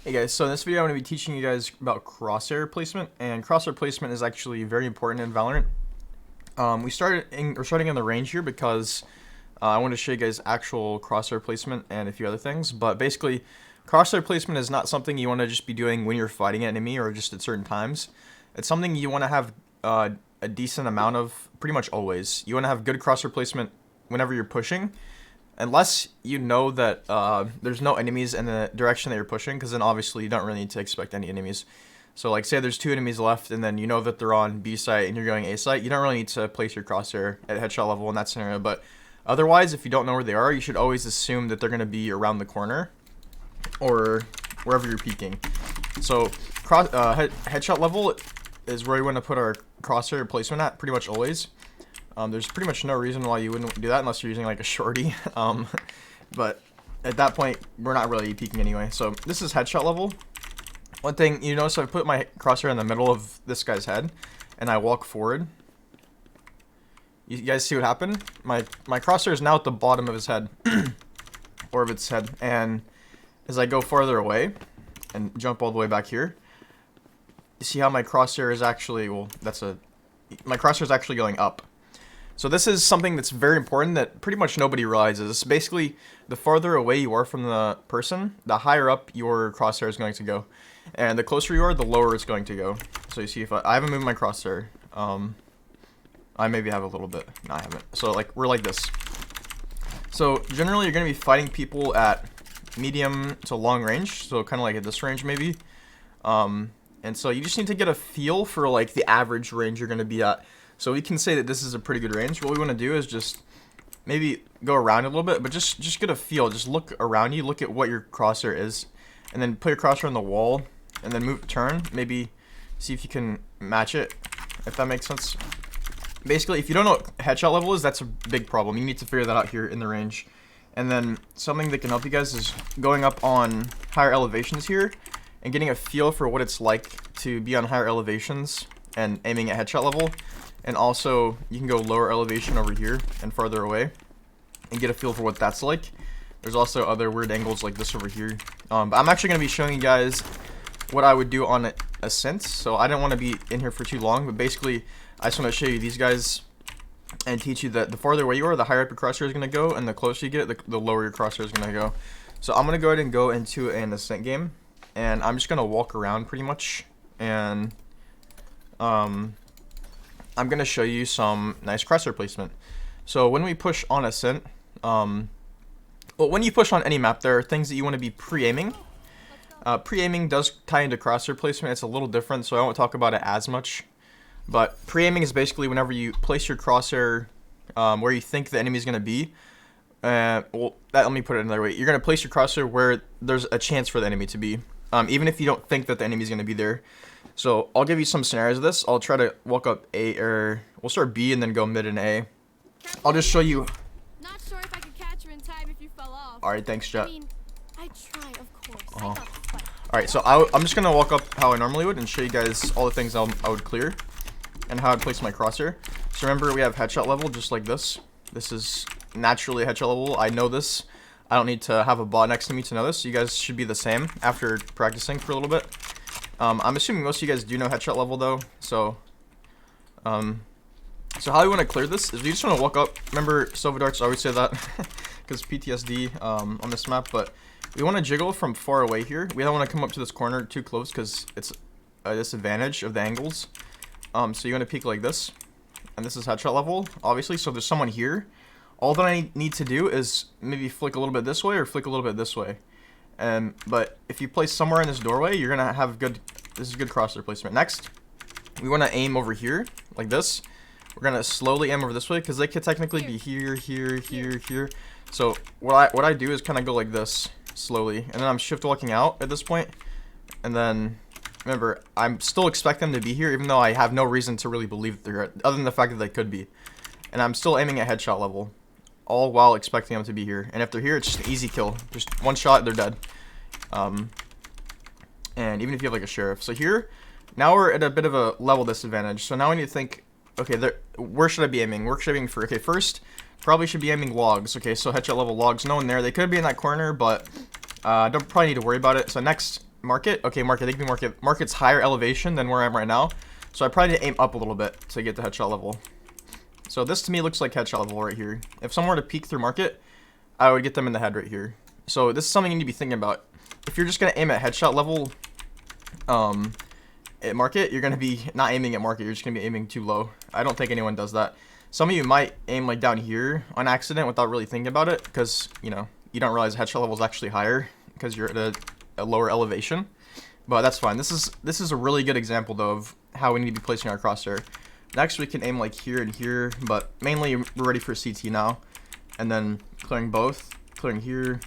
Hey guys, so in this video I'm going to be teaching you guys about crosshair placement, and crosshair placement is actually very important in Valorant. We're starting in the range here because I want to show you guys actual crosshair placement and a few other things, but basically crosshair placement is not something you want to just be doing when you're fighting an enemy or just at certain times. It's something you want to have a decent amount of pretty much always. You want to have good crosshair placement whenever you're pushing. Unless you know that there's no enemies in the direction that you're pushing, because then obviously you don't really need to expect any enemies. So like say there's 2 enemies left and then you know that they're on B site and you're going A site, you don't really need to place your crosshair at headshot level in that scenario. But otherwise, if you don't know where they are, you should always assume that they're going to be around the corner or wherever you're peeking. So headshot level is where we want to put our crosshair placement at pretty much always. There's pretty much no reason why you wouldn't do that unless you're using like a shorty. But at that point, we're not really peeking anyway. So this is headshot level. One thing you notice, I put my crosshair in the middle of this guy's head, and I walk forward. You guys see what happened? My crosshair is now at the bottom of his head, or of its head. And as I go farther away and jump all the way back here, you see how my crosshair is actually my crosshair is actually going up. So this is something that's very important that pretty much nobody realizes. Basically, the farther away you are from the person, the higher up your crosshair is going to go. And the closer you are, the lower it's going to go. So you see, if I haven't moved my crosshair. I maybe have a little bit. No, I haven't. So like we're like this. So generally you're going to be fighting people at medium to long range. So kind of like at this range maybe. And so you just need to get a feel for like the average range you're going to be at. So we can say that this is a pretty good range. What we want to do is just maybe go around a little bit, but just get a feel. Just look around you, look at what your crosshair is, and then put your crosshair on the wall, and then turn. Maybe see if you can match it, if that makes sense. Basically, if you don't know what headshot level is, that's a big problem. You need to figure that out here in the range. And then something that can help you guys is going up on higher elevations here and getting a feel for what it's like to be on higher elevations and aiming at headshot level. And also, you can go lower elevation over here and farther away and get a feel for what that's like. There's also other weird angles like this over here. But I'm actually going to be showing you guys what I would do on ASCENT. So I didn't want to be in here for too long, but basically, I just want to show you these guys and teach you that the farther away you are, the higher up your crosshair is going to go, and the closer you get, the lower your crosshair is going to go. So I'm going to go ahead and go into an ASCENT game, and I'm just going to walk around pretty much, and I'm going to show you some nice crosshair placement. So when we push on ASCENT, well, when you push on any map, there are things that you want to be pre-aiming. Pre-aiming does tie into crosshair placement. It's a little different, so I won't talk about it as much. But pre-aiming is basically whenever you place your crosshair where you think the enemy is going to be. Let me put it another way. You're going to place your crosshair where there's a chance for the enemy to be, even if you don't think that the enemy is going to be there. So I'll give you some scenarios of this. I'll try to walk up A, or we'll start B and then go mid and A. I'll just show you. Not sure if I could catch you in time if you fell off. All right, thanks, Jett. I mean, I try, of course. All right, so I'm just gonna walk up how I normally would and show you guys all the things I would clear and how I'd place my crosshair. So remember, we have headshot level just like this. This is naturally a headshot level. I know this. I don't need to have a bot next to me to know this. You guys should be the same after practicing for a little bit. I'm assuming most of you guys do know headshot level though, so how we want to clear this is we just want to walk up. Remember, Silver Darts always say that because PTSD on this map, but we want to jiggle from far away here. We don't want to come up to this corner too close because it's a disadvantage of the angles. So you want to peek like this, and this is headshot level, obviously. So if there's someone here, all that I need to do is maybe flick a little bit this way or flick a little bit this way. But if you place somewhere in this doorway, you're gonna have this is good crosshair placement. Next, we want to aim over here like this. We're gonna slowly aim over this way because they could technically be here, here, here, here. So what I do is kind of go like this slowly, and then I'm shift walking out at this point. And then remember, I'm still expecting them to be here, even though I have no reason to really believe that they're here, other than the fact that they could be. And I'm still aiming at headshot level, all while expecting them to be here. And if they're here, it's just an easy kill. Just one shot, they're dead. And even if you have like a sheriff. So here, now we're at a bit of a level disadvantage. So now we need to think, okay, where should I be aiming? Where should I be aiming for? Okay, first, probably should be aiming logs. Okay, so headshot level logs, no one there. They could be in that corner, but don't probably need to worry about it. So next, market. Okay, market. They can be market. Market's higher elevation than where I am right now. So I probably need to aim up a little bit to get the headshot level. So this to me looks like headshot level right here. If someone were to peek through market, I would get them in the head right here. So this is something you need to be thinking about. If you're just gonna aim at headshot level, at market, you're gonna be not aiming at market. You're just gonna be aiming too low. I don't think anyone does that. Some of you might aim like down here on accident without really thinking about it, because you know you don't realize headshot level is actually higher because you're at a lower elevation. But that's fine. This is a really good example though of how we need to be placing our crosshair. Next we can aim like here and here, but mainly we're ready for CT now. And then clearing both, clearing here,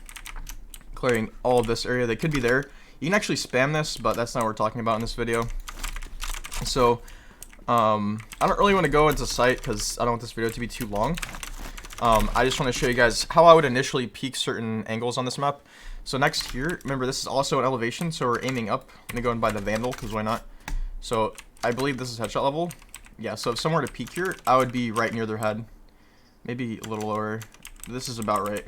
clearing all of this area. They could be there. You can actually spam this, but that's not what we're talking about in this video. So I don't really want to go into sight because I don't want this video to be too long. I just want to show you guys how I would initially peek certain angles on this map. So next here, remember this is also an elevation, so we're aiming up. I'm gonna go and buy the Vandal because why not? So I believe this is headshot level. Yeah, so if someone were to peek here, I would be right near their head. Maybe a little lower. This is about right.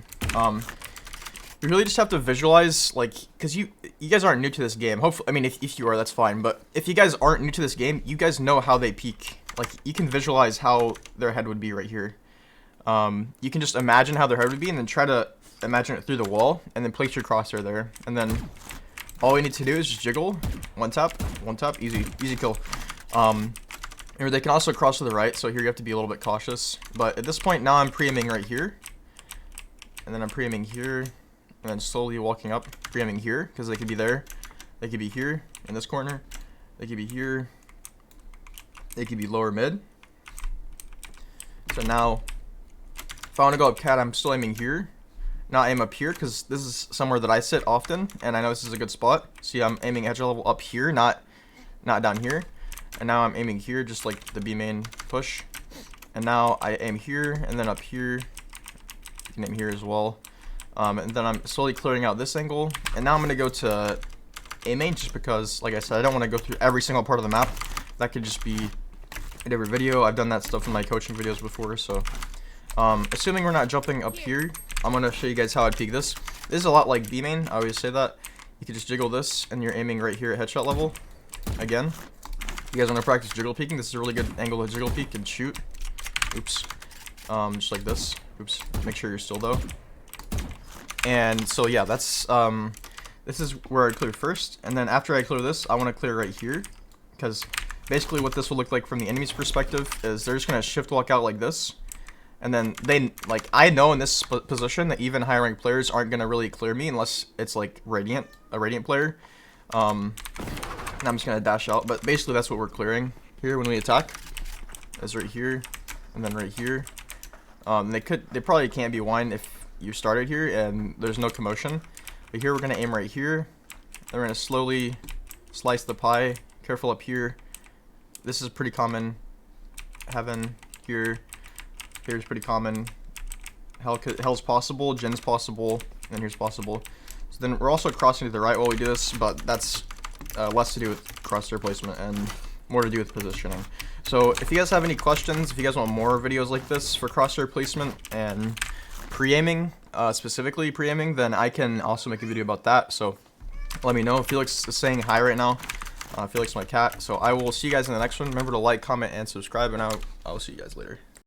You really just have to visualize, like, because you guys aren't new to this game. Hopefully, I mean, if you are, that's fine. But if you guys aren't new to this game, you guys know how they peek. Like, you can visualize how their head would be right here. You can just imagine how their head would be, and then try to imagine it through the wall, and then place your crosshair there. And then all we need to do is just jiggle, one tap, easy kill. Or they can also cross to the right, so here you have to be a little bit cautious. But at this point, now I'm pre-aiming right here. And then I'm pre-aiming here. And then slowly walking up, pre-aiming here, because they could be there. They could be here, in this corner. They could be here. They could be lower mid. So now, if I want to go up cat, I'm still aiming here. Not aim up here, because this is somewhere that I sit often, and I know this is a good spot. See, I'm aiming headshot level up here, not down here. And now I'm aiming here, just like the B main push. And now I aim here, and then up here. You can aim here as well. And then I'm slowly clearing out this angle. And now I'm going to go to A main, just because, like I said, I don't want to go through every single part of the map. That could just be in every video. I've done that stuff in my coaching videos before. So, assuming we're not jumping up here, I'm going to show you guys how I'd peek this. This is a lot like B main. I always say that. You can just jiggle this, and you're aiming right here at headshot level. Again. You guys want to practice jiggle peeking? This is a really good angle to jiggle peek and shoot. Oops. Just like this. Oops. Make sure you're still though. And so yeah, that's this is where I clear first, and then after I clear this, I want to clear right here, because basically what this will look like from the enemy's perspective is they're just gonna shift walk out like this, and then they like I know in this position that even high ranked players aren't gonna really clear me unless it's like a radiant player. And I'm just gonna dash out, but basically that's what we're clearing here when we attack. Is right here, and then right here. They probably can't be wine if you started here and there's no commotion. But here we're gonna aim right here. Then we're gonna slowly slice the pie. Careful up here. This is pretty common. Heaven here. Here's pretty common. Hell's possible. Jin's possible. And here's possible. So then we're also crossing to the right while we do this, but that's less to do with crosshair placement and more to do with positioning. So if you guys have any questions, if you guys want more videos like this for crosshair placement and pre-aiming, specifically pre-aiming, then I can also make a video about that. So let me know. Felix is saying hi right now. Felix, my cat. So I will see you guys in the next one. Remember to like, comment, and subscribe, and I will see you guys later.